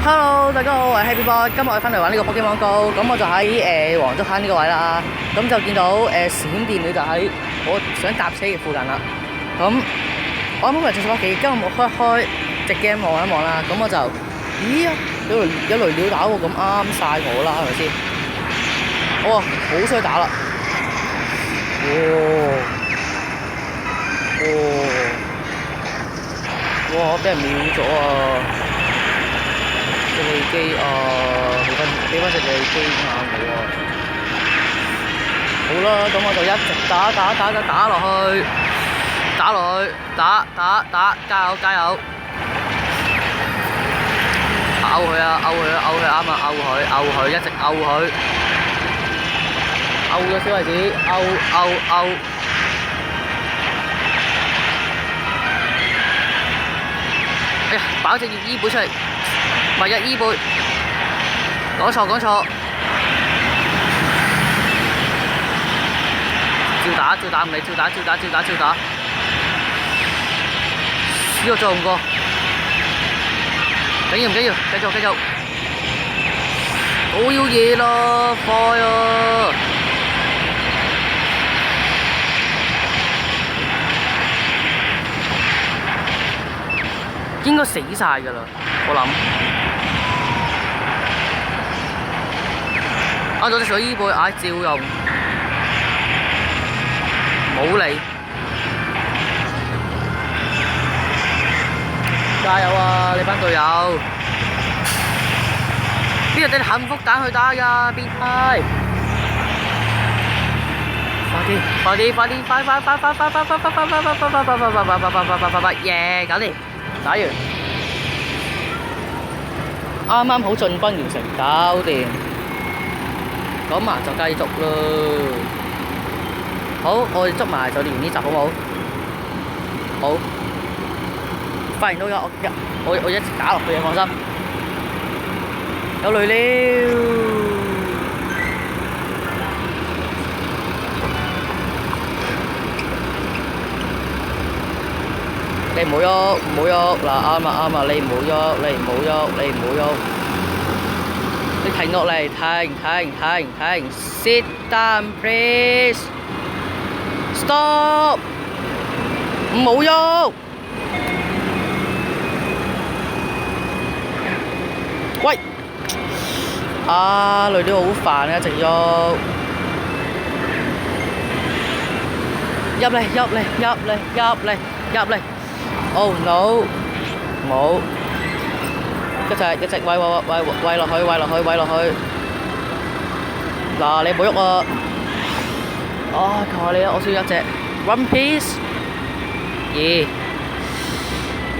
Hello，大家好，我係 Happy Boy，今日我翻嚟玩呢個 Pokemon Go，咁我就喺黃竹坑呢個位啦，咁就見到閃電鳥就喺我想搭車嘅附近啦。咁我啱啱嚟坐屋企，今日我開隻 game 望一望啦，咁我就咦有雷鳥打喎，咁啱晒我啦，係咪先？哇，好衰打啦！哇！俾人秒咗啊！隻利基啊，俾翻隻利基硬我啊！好啦，咁我就一直打落去，加油！勾佢啊，啱啊，勾佢，一直勾佢，勾咗小孩子，勾。哎呀，擺隻伊貝出嚟，唔係伊貝，講錯，照打唔理，照打，呢個做唔過，緊要，繼續，好要嘢咯，快啊！應該死晒㗎啦，我諗。咗隻水伊貝，照用，冇理。加油啊！你班隊友，邊度啲幸福蛋去打㗎？變態！快啲！耶！搞掂！打完，啱啱好進軍完成，搞掂。咁啊就繼續咯。好，我哋捉埋就完呢集好冇？好。發現到㗎，我一直打落去嘅，放心。有雷了。你唔好喐，嗱啱啊！你唔好喐，你停落嚟，停 ，sit down please， stop， 唔好喐，喂，雷鳥好煩啊，一直喐，入嚟。Oh no！ 冇，一直餵落去。嗱，你唔好喐啊！求下你啊，我需要一隻 One Piece。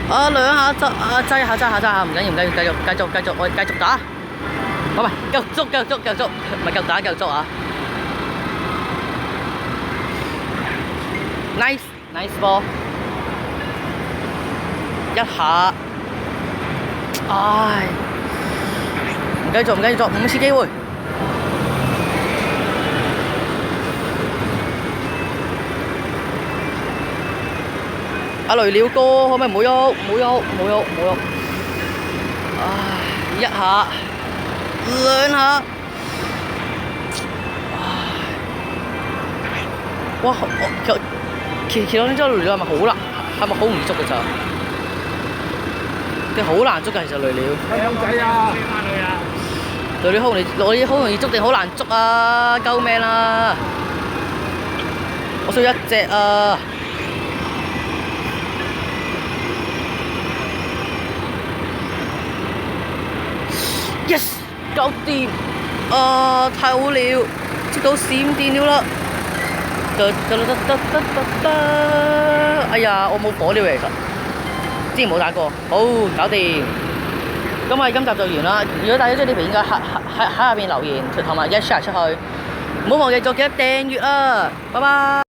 兩下擠下，唔緊要，繼續，我哋繼續打。唔係，繼續，唔係繼續啊 ！Nice ball。一下，唔繼續，5次機會。雷鳥哥，可唔可以唔好喐？一下，兩下，哇！其實呢隻雷鳥係咪好難？係咪好唔捉㗎咋？佢好難捉㗎，其實雷鳥。靚仔啊！雷鳥好容易捉定好難捉啊！救命啊！我需要一隻啊 ！Yes， 搞掂！太好了，捉到閃電鳥啦！哎呀，我冇火鳥嚟㗎。之前冇打過，好搞掂。咁我哋今集就完啦。如果大家中意呢片，應該喺下邊留言同埋一 share 出去。唔好忘記記得訂閱啊！拜拜。